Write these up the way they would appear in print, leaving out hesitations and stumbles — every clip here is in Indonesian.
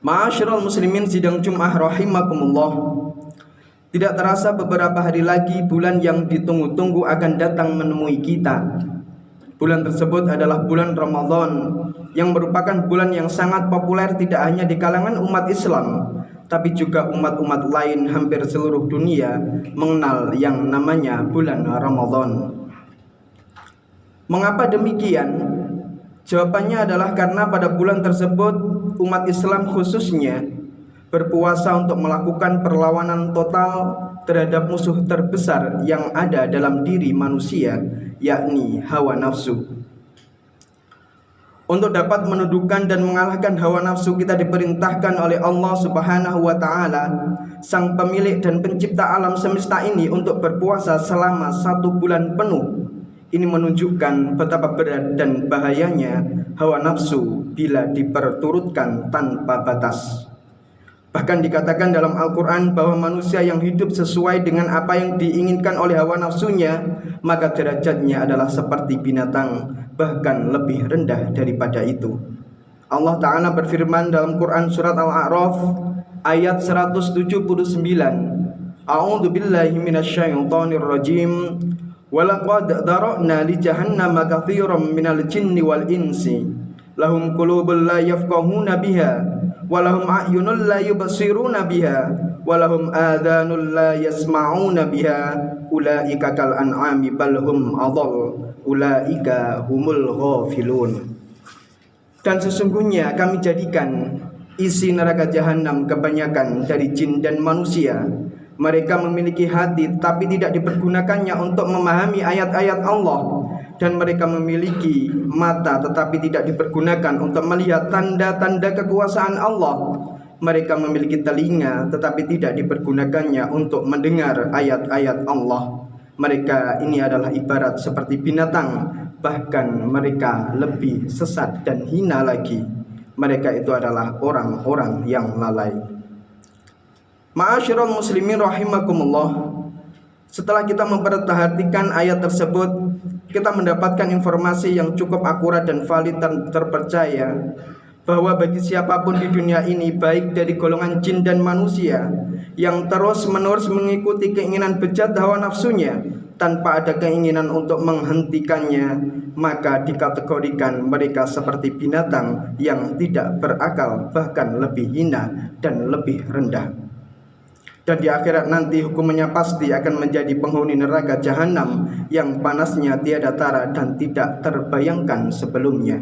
Ma'asyiral muslimin sidang Jumat rahimakumullah. Tidak terasa beberapa hari lagi bulan yang ditunggu-tunggu akan datang menemui kita. Bulan tersebut adalah bulan Ramadan, yang merupakan bulan yang sangat populer tidak hanya di kalangan umat Islam, tapi juga umat-umat lain hampir seluruh dunia mengenal yang namanya bulan Ramadan. Mengapa demikian? Jawabannya adalah karena pada bulan tersebut umat Islam khususnya berpuasa untuk melakukan perlawanan total terhadap musuh terbesar yang ada dalam diri manusia, yakni hawa nafsu. Untuk dapat menundukkan dan mengalahkan hawa nafsu, kita diperintahkan oleh Allah Subhanahu wa Ta'ala, sang pemilik dan pencipta alam semesta ini, untuk berpuasa selama 1 bulan penuh. Ini menunjukkan betapa berat dan bahayanya hawa nafsu bila diperturutkan tanpa batas. Bahkan dikatakan dalam Al-Quran bahwa manusia yang hidup sesuai dengan apa yang diinginkan oleh hawa nafsunya, maka derajatnya adalah seperti binatang, bahkan lebih rendah daripada itu. Allah Ta'ala berfirman dalam Quran surat Al-A'raf ayat 179, A'udzu billahi minasyaitonir rajim. Walaqad dara'na li jahannama katsiran minal jinni wal insi lahum qulubun la yafqahuna biha walahum a'yunun la yubsiruna biha walahum adhanun la yasma'una biha ulaika kal an'ami bal hum adall ulaika humul ghafilun. Dan sesungguhnya kami jadikan isi neraka jahanam kebanyakan dari jin dan manusia. Mereka memiliki hati tapi tidak dipergunakannya untuk memahami ayat-ayat Allah, dan mereka memiliki mata tetapi tidak dipergunakan untuk melihat tanda-tanda kekuasaan Allah. Mereka memiliki telinga tetapi tidak dipergunakannya untuk mendengar ayat-ayat Allah. Mereka ini adalah ibarat seperti binatang, bahkan mereka lebih sesat dan hina lagi. Mereka itu adalah orang-orang yang lalai. Ma'asyiral muslimin rahimakumullah. Setelah kita memperhatikan ayat tersebut, kita mendapatkan informasi yang cukup akurat dan valid dan terpercaya, bahwa bagi siapapun di dunia ini, baik dari golongan jin dan manusia, yang terus-menerus mengikuti keinginan bejat hawa nafsunya tanpa ada keinginan untuk menghentikannya, maka dikategorikan mereka seperti binatang yang tidak berakal, bahkan lebih hina dan lebih rendah. Dan di akhirat nanti hukumannya pasti akan menjadi penghuni neraka jahanam yang panasnya tiada tara dan tidak terbayangkan sebelumnya.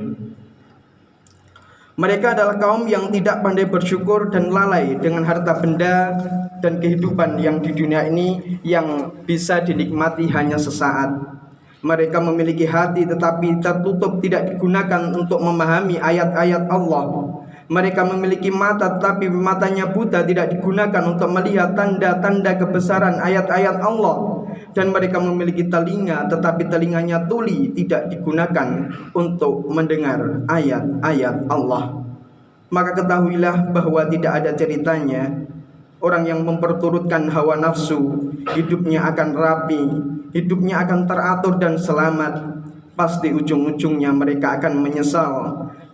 Mereka adalah kaum yang tidak pandai bersyukur dan lalai dengan harta benda dan kehidupan yang di dunia ini yang bisa dinikmati hanya sesaat. Mereka memiliki hati tetapi tertutup, tidak digunakan untuk memahami ayat-ayat Allah. Mereka memiliki mata tetapi matanya buta, tidak digunakan untuk melihat tanda-tanda kebesaran ayat-ayat Allah. Dan mereka memiliki telinga tetapi telinganya tuli, tidak digunakan untuk mendengar ayat-ayat Allah. Maka ketahuilah bahwa tidak ada ceritanya orang yang memperturutkan hawa nafsu hidupnya akan rapi, hidupnya akan teratur dan selamat. Pasti ujung-ujungnya mereka akan menyesal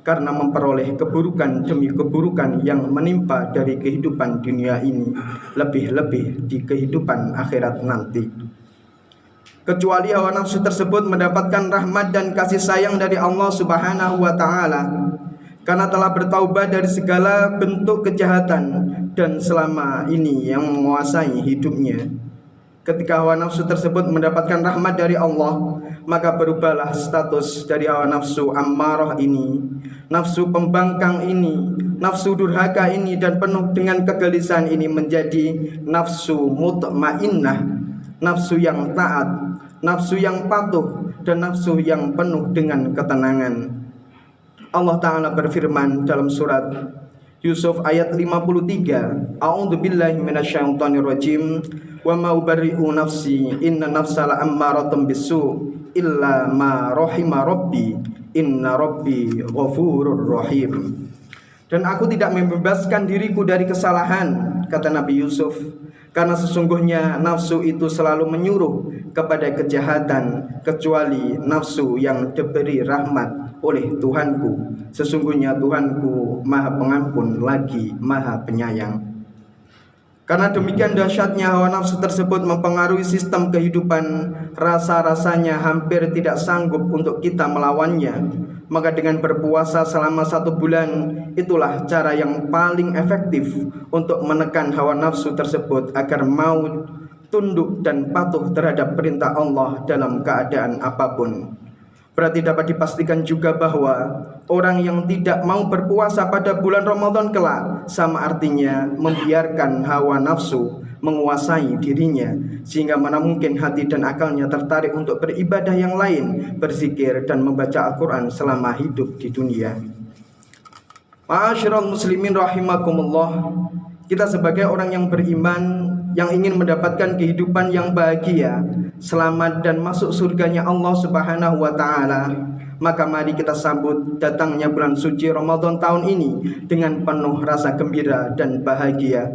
karena memperoleh keburukan demi keburukan yang menimpa dari kehidupan dunia ini, lebih-lebih di kehidupan akhirat nanti. Kecuali hawa nafsu tersebut mendapatkan rahmat dan kasih sayang dari Allah Subhanahu wa Ta'ala, karena telah bertaubat dari segala bentuk kejahatan dan selama ini yang menguasai hidupnya. Ketika hawa nafsu tersebut mendapatkan rahmat dari Allah, maka berubahlah status dari hawa nafsu ammarah ini, nafsu pembangkang ini, nafsu durhaka ini dan penuh dengan kegelisahan ini, menjadi nafsu mutmainnah, nafsu yang taat, nafsu yang patuh, dan nafsu yang penuh dengan ketenangan. Allah Ta'ala berfirman dalam surat Yusuf ayat 53, A'udzu billahi minasyaitonir rajim, wa ma ubarri'u nafsi inna nafsa la'ammaratun bisu illa ma rahima rabbi inna rabbi ghafurur rahim. Dan aku tidak membebaskan diriku dari kesalahan, kata Nabi Yusuf, karena sesungguhnya nafsu itu selalu menyuruh kepada kejahatan kecuali nafsu yang diberi rahmat oleh Tuhanku. Sesungguhnya Tuhanku Maha Pengampun lagi Maha Penyayang. Karena demikian dahsyatnya hawa nafsu tersebut mempengaruhi sistem kehidupan, rasa-rasanya hampir tidak sanggup untuk kita melawannya. Maka dengan berpuasa selama 1 bulan, itulah cara yang paling efektif untuk menekan hawa nafsu tersebut agar mau tunduk dan patuh terhadap perintah Allah dalam keadaan apapun. Berarti dapat dipastikan juga bahwa orang yang tidak mau berpuasa pada bulan Ramadan kelak sama artinya membiarkan hawa nafsu menguasai dirinya, sehingga mana mungkin hati dan akalnya tertarik untuk beribadah yang lain, berzikir dan membaca Al-Quran selama hidup di dunia. Ma'asyiral muslimin rahimakumullah, kita sebagai orang yang beriman yang ingin mendapatkan kehidupan yang bahagia, selamat dan masuk surganya Allah Subhanahu wa taala, maka mari kita sambut datangnya bulan suci Ramadan tahun ini dengan penuh rasa gembira dan bahagia.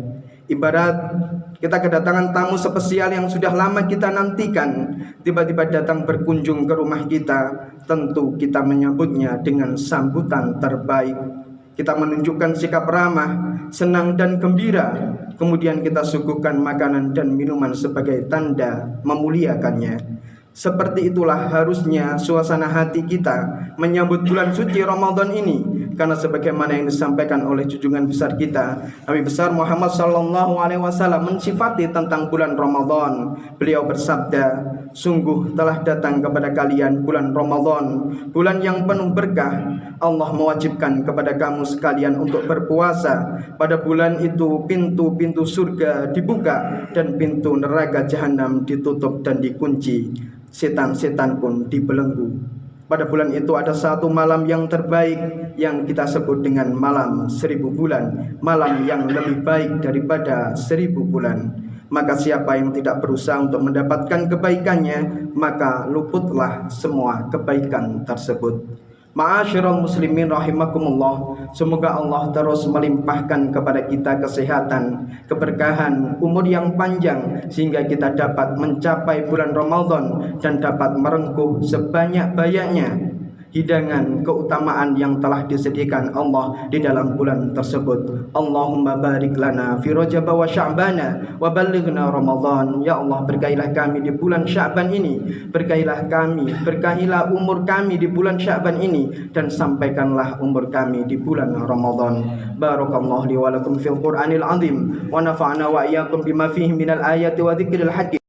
Ibarat kita kedatangan tamu spesial yang sudah lama kita nantikan, tiba-tiba datang berkunjung ke rumah kita, tentu kita menyambutnya dengan sambutan terbaik. Kita menunjukkan sikap ramah, senang dan gembira. Kemudian kita suguhkan makanan dan minuman sebagai tanda memuliakannya. Seperti itulah harusnya suasana hati kita menyambut bulan suci Ramadan ini, karena sebagaimana yang disampaikan oleh junjungan besar kita Nabi besar Muhammad SAW mensifati tentang bulan Ramadan. Beliau bersabda, sungguh telah datang kepada kalian bulan Ramadan, bulan yang penuh berkah. Allah mewajibkan kepada kamu sekalian untuk berpuasa. Pada bulan itu pintu-pintu surga dibuka dan pintu neraka jahanam ditutup dan dikunci. Setan-setan pun dibelenggu. Pada bulan itu ada satu malam yang terbaik yang kita sebut dengan malam 1000 bulan, malam yang lebih baik daripada 1000 bulan. Maka siapa yang tidak berusaha untuk mendapatkan kebaikannya, maka luputlah semua kebaikan tersebut. Ma'asyiral muslimin rahimakumullah, semoga Allah terus melimpahkan kepada kita kesehatan, keberkahan, umur yang panjang, sehingga kita dapat mencapai bulan Ramadan dan dapat merengkuh sebanyak-banyaknya hidangan keutamaan yang telah disediakan Allah di dalam bulan tersebut. Allahumma barik lana fi Rajab wa Sya'bana wa ballighna Ramadan. Ya Allah, berkahilah kami di bulan Sya'ban ini, berkahilah kami, berkahilah umur kami di bulan Sya'ban ini, dan sampaikanlah umur kami di bulan Ramadan. Barakallahu li wa lakum fil Qur'anil azim wa nafa'na wa iyyakum bima fihi minal ayati wa dzikril hakim.